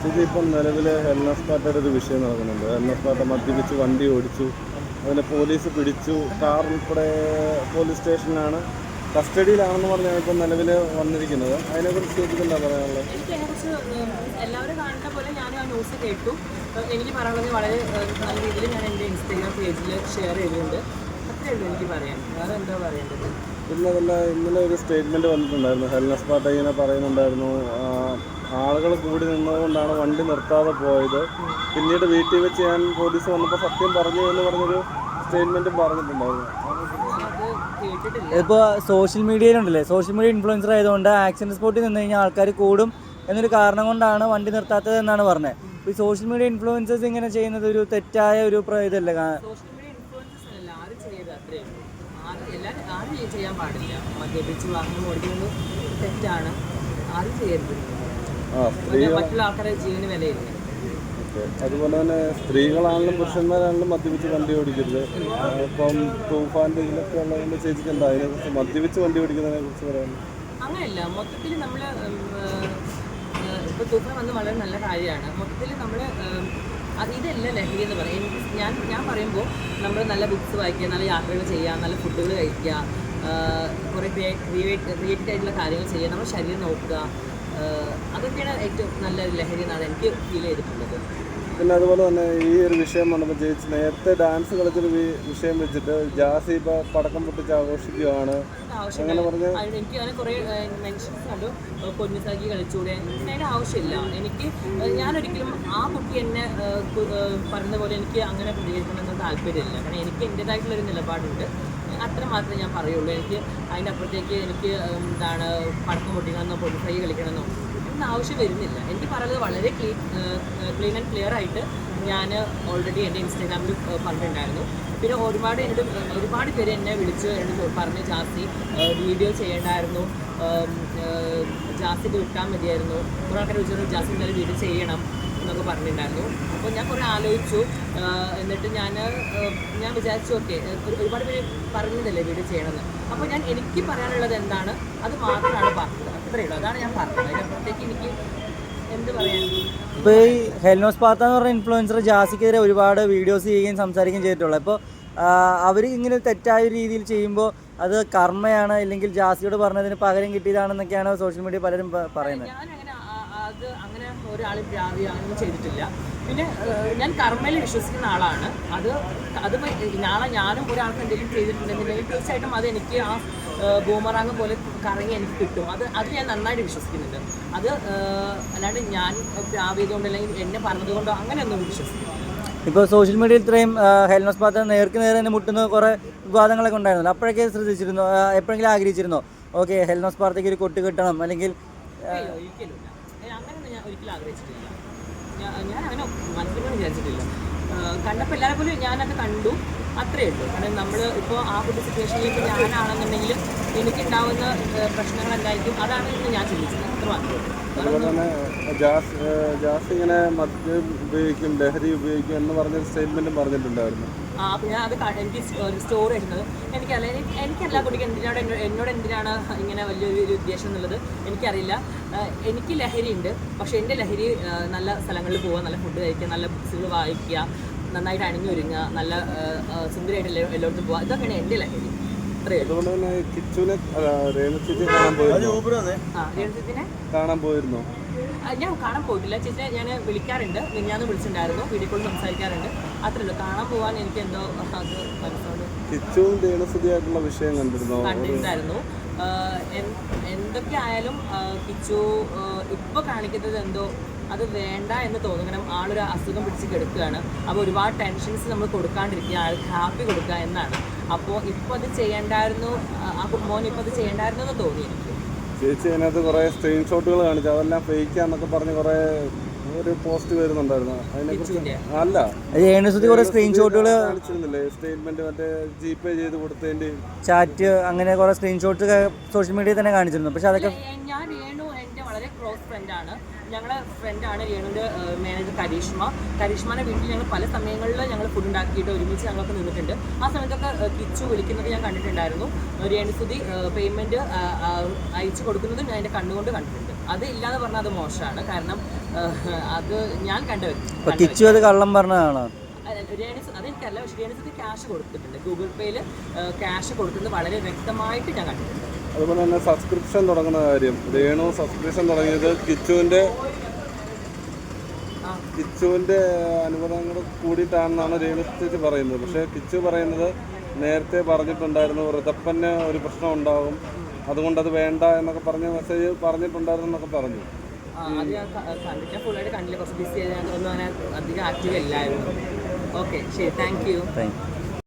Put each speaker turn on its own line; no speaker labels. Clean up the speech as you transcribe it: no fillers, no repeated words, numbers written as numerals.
ചേച്ചി ഇപ്പം നിലവിൽ ഹെൽനസ് പാട്ടയുടെ ഒരു വിഷയം നടക്കുന്നുണ്ട്. ഹെൽനസ് പാട്ട മദ്യപിച്ച് വണ്ടി ഓടിച്ചു, അതിനെ പോലീസ് പിടിച്ചു, കാർ ഉൾപ്പെടെ പോലീസ് സ്റ്റേഷനിലാണ്, കസ്റ്റഡിയിലാണെന്ന് പറഞ്ഞാണ് ഇപ്പം നിലവിൽ വന്നിരിക്കുന്നത്. അതിനെക്കുറിച്ച് ചേച്ചിക്ക് എന്താ പറയാനുള്ളത്?
എനിക്ക് അതിനെക്കുറിച്ച് എല്ലാവരും കാണുന്ന പോലെ ഞാനും ആ ന്യൂസ് കേട്ടു. എനിക്ക് പറയാനുള്ളത് വളരെ നല്ല രീതിയിൽ ഞാൻ എൻ്റെ ഇൻസ്റ്റാഗ്രാം പേജിൽ ഷെയർ ചെയ്തിട്ടുണ്ട്. അത്രയേ ഉള്ളൂ എനിക്ക് പറയാൻ, വേറെ എന്താ പറയേണ്ടത്.
പിന്നെ ഇന്നലെ ഒരു സ്റ്റേറ്റ്മെൻറ്റ് വന്നിട്ടുണ്ടായിരുന്നു. ഹെൽനസ് പാട്ട ഇങ്ങനെ പറയുന്നുണ്ടായിരുന്നു, ആളുകൾ കൂടി നിന്നതുകൊണ്ടാണ് വണ്ടി നിർത്താതെ പോയത്, പിന്നീട് വീട്ടിൽ വെച്ച് ഞാൻ പോലീസ് വന്നപ്പോൾ സത്യം പറഞ്ഞു എന്ന് പറഞ്ഞൊരു സ്റ്റേറ്റ്മെൻറ്റും പറഞ്ഞിട്ടുണ്ടായിരുന്നു.
ഇപ്പോൾ സോഷ്യൽ മീഡിയയിലുണ്ടല്ലേ, സോഷ്യൽ മീഡിയ ഇൻഫ്ലുവൻസർ ആയതുകൊണ്ട് ആക്സിഡൻറ്റ് സ്പോട്ടിൽ നിന്ന് കഴിഞ്ഞാൽ ആൾക്കാർ കൂടും എന്നൊരു കാരണം കൊണ്ടാണ് വണ്ടി നിർത്താത്തത് എന്നാണ് പറഞ്ഞത്. ഇപ്പോൾ ഈ സോഷ്യൽ മീഡിയ ഇൻഫ്ലുവൻസേഴ്സ് ഇങ്ങനെ ചെയ്യുന്നത് ഒരു തെറ്റായ ഒരു ഇതല്ലേ?
സോഷ്യൽ മീഡിയ ഇൻഫ്ലുവൻസേഴ്സ് അല്ല, ആരും ചെയ്ത് അത്രയേ ഉള്ളൂ. ആരും ചെയ്യാൻ പാടില്ല. മദ്യപിച്ച് വാഹനം ഓടിക്കുന്നത് തെറ്റാണ്, ആരും ചെയ്യരുത്. മറ്റുള്ള ആൾക്കാരുടെ ജീവന് വിലയില്ല.
അതുപോലെ തന്നെ സ്ത്രീകളാണെങ്കിലും പുരുഷന്മാരാണെങ്കിലും മദ്യപിച്ച് വണ്ടി ഓടിക്കരുത്. ഇപ്പം തൂഫാൻ്റെ ഇതിലൊക്കെ ഉള്ളതുകൊണ്ട് ചേച്ചിക്ക് എന്താ അതിനെക്കുറിച്ച്, മദ്യപിച്ച് വണ്ടി ഓടിക്കുന്നതിനെ കുറിച്ച് പറയാനുള്ളത്?
അങ്ങനെയല്ല, മൊത്തത്തിൽ നമ്മൾ ഇപ്പോൾ തൂഫാൻ വന്ന് വളരെ നല്ല കാര്യമാണ്. മൊത്തത്തിൽ നമ്മൾ ഇതല്ല ലഹരി എന്ന് പറയും. ഞാൻ പറയുമ്പോൾ നമ്മൾ നല്ല ബുക്സ് വായിക്കുക, നല്ല യാത്രകൾ ചെയ്യുക, നല്ല ഫുഡുകൾ കഴിക്കുക, കുറേ ക്രിയേറ്റീവ് ആയിട്ടുള്ള കാര്യങ്ങൾ ചെയ്യുക, നമ്മുടെ ശരീരം നോക്കുക, അതൊക്കെയാണ് ഏറ്റവും നല്ല ലഹരി എന്നാണ് എനിക്ക് ഫീൽ ചെയ്തിട്ടുള്ളത്.
പിന്നെ അതുപോലെ തന്നെ ഈ ഒരു വിഷയം വന്നപ്പോൾ ചേച്ചി നേരത്തെ ഡാൻസ് കളിച്ചൊരു വിഷയം വെച്ചിട്ട് ജാസി ഇപ്പോൾ പടക്കം പൊട്ടിച്ച് ആഘോഷിക്കുകയാണ് അങ്ങനെ പറഞ്ഞ്
എനിക്ക് അങ്ങനെ കുറേ മെൻഷൻസ് കണ്ടു. പൊന്നുസാക്കി കളിച്ചൂടെ, അതിൻ്റെ ആവശ്യമില്ല. ഞാനൊരിക്കലും ആ കുട്ടി എന്നെ പറഞ്ഞ പോലെ എനിക്ക് അങ്ങനെ പ്രതികരിക്കണമെന്ന് താല്പര്യമില്ല. കാരണം എനിക്ക് എൻ്റേതായിട്ടുള്ളൊരു നിലപാടുണ്ട്, അത്ര മാത്രമേ ഞാൻ പറയുള്ളൂ. എനിക്ക് അതിൻ്റെ അപ്പുറത്തേക്ക് എനിക്ക് പടക്കം പൊട്ടിക്കണമെന്നോ പൊന്നുസാക്കി കളിക്കണമെന്നോ ആവശ്യം വരുന്നില്ല. എനിക്ക് പറയുന്നത് വളരെ ക്ലീൻ ആൻഡ് ക്ലിയർ ആയിട്ട് ഞാൻ ഓൾറെഡി എൻ്റെ ഇൻസ്റ്റാഗ്രാമിൽ പറഞ്ഞിട്ടുണ്ടായിരുന്നു. പിന്നെ ഒരുപാട് പേര് എന്നെ വിളിച്ച് എന്നോട് പറഞ്ഞു, ജാസി വീഡിയോ ചെയ്യേണ്ടായിരുന്നു, ജാസിക്ക് വിട്ടാൽ മതിയായിരുന്നു. കുറേ ആൾക്കാർ വിളിച്ചു ജാസി എന്തായാലും വീഡിയോ ചെയ്യണം എന്നൊക്കെ പറഞ്ഞിട്ടുണ്ടായിരുന്നു. അപ്പോൾ ഞാൻ കുറേ ആലോചിച്ചു. എന്നിട്ട് ഞാൻ വിചാരിച്ചു ഓക്കെ, ഒരുപാട് പേര് പറഞ്ഞതല്ലേ വീഡിയോ ചെയ്യണമെന്ന്. അപ്പോൾ എനിക്ക് പറയാനുള്ളത് എന്താണ് അത് മാത്രമാണ് പറഞ്ഞത്, അത്രയേ ഉള്ളൂ. അതാണ് ഞാൻ പറഞ്ഞത്. അതിനപ്പുറത്തേക്ക് എനിക്ക് എന്ത് പറയാൻ.
ഇപ്പോൾ ഈ ഹെൽനോസ് പാത്ത എന്ന് പറഞ്ഞ ഇൻഫ്ലുവൻസർ ജാസിക്കെതിരെ ഒരുപാട് വീഡിയോസ് ചെയ്യുകയും സംസാരിക്കുകയും ചെയ്തിട്ടുള്ളത്. അപ്പോൾ അവർ ഇങ്ങനെ തെറ്റായ രീതിയിൽ ചെയ്യുമ്പോൾ അത് കർമ്മയാണ്, ഇല്ലെങ്കിൽ ജാസിയോട് പറഞ്ഞതിന് പകരം കിട്ടിയതാണെന്നൊക്കെയാണ് സോഷ്യൽ മീഡിയ പലരും പറയുന്നത്.
അങ്ങനെ ഒരാളും അങ്ങനെ ചെയ്തിട്ടില്ല. പിന്നെ ഞാൻ കർമ്മയിൽ വിശ്വസിക്കുന്ന ആളാണ്. അത് നാളെ ഞാനും ഒരാൾക്ക് എന്തെങ്കിലും ചെയ്തിട്ടുണ്ടെന്നുണ്ടെങ്കിൽ തീർച്ചയായിട്ടും അത് എനിക്ക് ആ ബൂമറാങ് പോലെ കറങ്ങി എനിക്ക് കിട്ടും. അത് ഞാൻ നന്നായിട്ട് വിശ്വസിക്കുന്നുണ്ട്. അല്ലാണ്ട് ഞാൻ പ്രാപിയതുകൊണ്ട് അല്ലെങ്കിൽ എന്നെ പറഞ്ഞതുകൊണ്ടോ അങ്ങനെയൊന്നും വിശ്വസിക്കില്ല.
ഇപ്പോൾ സോഷ്യൽ മീഡിയയിൽ ഇത്രയും ഹെൽനോസ് പാത്ത നേർക്ക് നേരെ തന്നെ മുട്ടുന്ന കുറേ വിവാദങ്ങളൊക്കെ ഉണ്ടായിരുന്നല്ലോ. അപ്പോഴൊക്കെ ശ്രദ്ധിച്ചിരുന്നോ, എപ്പോഴെങ്കിലും ആഗ്രഹിച്ചിരുന്നോ ഓക്കെ ഹെൽനോസ് പാത്തയ്ക്ക് ഒരു കൊട്ട് കിട്ടണം, അല്ലെങ്കിൽ
ഒരിക്കലും അങ്ങനെയൊന്നും ഞാൻ ഒരിക്കലും ആഗ്രഹിച്ചിട്ടില്ല. ഞാൻ അങ്ങനെ മനസ്സിലൊന്നും വിചാരിച്ചിട്ടില്ല. കണ്ടപ്പോൾ എല്ലാവരെ പോലും ഞാനത് കണ്ടു, അത്രയേ ഉള്ളൂ. കാരണം നമ്മൾ ഇപ്പോൾ ആ ഒരു സിറ്റുവേഷനിലേക്ക് ഞാനാണെന്നുണ്ടെങ്കിൽ എനിക്കുണ്ടാവുന്ന പ്രശ്നങ്ങൾ എന്തായിരിക്കും അതാണ് ഞാൻ ചിന്തിച്ചത്, അത്ര മാത്രമേ ഉള്ളൂ.
അതുപോലെ തന്നെ ജാസ് ഇങ്ങനെ മദ്യം ഉപയോഗിക്കും, ലഹരി ഉപയോഗിക്കും എന്ന് പറഞ്ഞൊരു സ്റ്റേറ്റ്മെൻറ്റും പറഞ്ഞിട്ടുണ്ടായിരുന്നു.
അപ്പോൾ ഞാൻ എനിക്ക് സ്റ്റോറി വരുന്നത് എനിക്കല്ല കുട്ടിക്ക് എന്നോട് എന്തിനാണ് ഇങ്ങനെ വലിയൊരു ഉദ്ദേശം എന്നുള്ളത് എനിക്കറിയില്ല. എനിക്ക് ലഹരി ഉണ്ട്, പക്ഷേ എൻ്റെ ലഹരി നല്ല സ്ഥലങ്ങളിൽ പോവുക, നല്ല ഫുഡ് കഴിക്കുക, നല്ല ബുക്സുകൾ വായിക്കുക, നന്നായിട്ട് അണിഞ്ഞൊരുങ്ങുക, നല്ല സുന്ദരമായിട്ട് എല്ലായിടത്തും പോവുക, ഇതൊക്കെയാണ് എൻ്റെ ലഹരി.
അതുകൊണ്ട് തന്നെ കിച്ചുവിനെ രേണുചേച്ചിയെ കാണാൻ പോയിരുന്നോ?
ഞാൻ കാണാൻ പോയിട്ടില്ല. ചേച്ചിനെ ഞാൻ വിളിക്കാറുണ്ട്, ഞാൻ വിളിച്ചിട്ടുണ്ടായിരുന്നു, വീഡിയോ കോൾ സംസാരിക്കാറുണ്ട്, അത്രേ ഉള്ളൂ. കാണാൻ പോകാൻ എനിക്ക് എന്തോ അത് മനസ്സോട്
കിച്ചുവും രേണുസുതിയായിട്ടുള്ള വിഷയം
കണ്ടിട്ടുണ്ടായിരുന്നു. എന്തൊക്കെ ആയാലും കിച്ചു ഇപ്പോൾ കാണിക്കുന്നത് എന്തോ അത് വേണ്ട എന്ന് തോന്നും. കാരണം ആളൊരു അസുഖം പിടിച്ച് കിടക്കുകയാണ്. അപ്പോൾ ഒരുപാട് ടെൻഷൻസ് നമ്മൾ കൊടുക്കാണ്ടിരിക്കുക, ആൾക്ക് ഹാപ്പി കൊടുക്കുക എന്നാണ്. അപ്പോൾ ഇപ്പോൾ അത് ചെയ്യേണ്ടായിരുന്നു, ആ മോൻ ഇപ്പോൾ അത് ചെയ്യേണ്ടായിരുന്നു എന്ന് തോന്നി എനിക്ക്.
ചേച്ചി അതിനകത്ത് കുറേ സ്ക്രീൻഷോട്ടുകൾ കാണിച്ചു, അതെല്ലാം ഫേക്കാന്നൊക്കെ പറഞ്ഞ് കുറേ ഒരു പോസ്റ്റ് വരുന്നുണ്ടായിരുന്നു. അതിനെക്കുറിച്ച് അല്ല
രേണുസുതി കുറേ സ്ക്രീൻഷോട്ടുകൾ
കാണിച്ചിരുന്നില്ലേ, സ്റ്റേറ്റ്മെന്റ് മറ്റേ ജിപേ ചെയ്ത് കൊടുത്തതിന്റെ
ചാറ്റ് അങ്ങനെ കുറേ സ്ക്രീൻഷോട്ട് സോഷ്യൽ മീഡിയയിൽ തന്നെ കാണിച്ചിരുന്നു. പക്ഷെ അതൊക്കെ
ഞാൻ രേണു എൻ്റെ വളരെ ക്ലോസ് ഫ്രണ്ടാണ്. ഞങ്ങളുടെ ഫ്രണ്ടാണ് രേണുവിൻ്റെ മാനേജർ കരിഷ്മാൻ്റെ വീട്ടിൽ ഞങ്ങൾ പല സമയങ്ങളിൽ ഞങ്ങൾ ഫുഡ് ഉണ്ടാക്കിയിട്ട് ഒരുമിച്ച് ഞങ്ങളൊക്കെ നിന്നിട്ടുണ്ട്. ആ സമയത്തൊക്കെ കിച്ചു വിളിക്കുന്നത് ഞാൻ കണ്ടിട്ടുണ്ടായിരുന്നു. രേണുസുതി പേയ്മെൻറ്റ് അയച്ചു കൊടുക്കുന്നതും ഞാൻ എൻ്റെ കണ്ണുകൊണ്ട് കണ്ടിട്ടുണ്ട്. അത് ഇല്ലാന്ന് പറഞ്ഞാൽ അത് മോശമാണ്. കാരണം അത് ഞാൻ
ഇപ്പൊ കിച്ചു അത് കള്ളം പറഞ്ഞതാണോ?
അതെനിക്കല്ല, പക്ഷേ രേണുസുതി ക്യാഷ് കൊടുത്തിട്ടുണ്ട്, ഗൂഗിൾ പേയിൽ ക്യാഷ് കൊടുക്കുന്നത് വളരെ വ്യക്തമായിട്ട് ഞാൻ കണ്ടിട്ടുണ്ട്.
അതുപോലെ തന്നെ സബ്സ്ക്രിപ്ഷൻ തുടങ്ങുന്ന കാര്യം, രേണു സബ്സ്ക്രിപ്ഷൻ തുടങ്ങിയത് കിച്ചുവിൻ്റെ അനുവാദങ്ങൾ കൂടിയിട്ടാണെന്നാണ് രേണു ചേച്ചി പറയുന്നത്. പക്ഷേ കിച്ചു പറയുന്നത് നേരത്തെ പറഞ്ഞിട്ടുണ്ടായിരുന്നു ഋതപ്പന് ഒരു പ്രശ്നം ഉണ്ടാകും, അതുകൊണ്ടത് വേണ്ട എന്നൊക്കെ പറഞ്ഞ് മെസ്സേജ് പറഞ്ഞിട്ടുണ്ടായിരുന്നു എന്നൊക്കെ പറഞ്ഞു.
അത് ഞാൻ കണ്ടിട്ട് ഫുള്ളായിട്ട് കണ്ടില്ല, കുറച്ച് ബിസി ആയത്, ഒന്നും അങ്ങനെ അധികം ആക്റ്റീവ് അല്ലായിരുന്നു. ഓക്കെ, ശരി, താങ്ക് യു.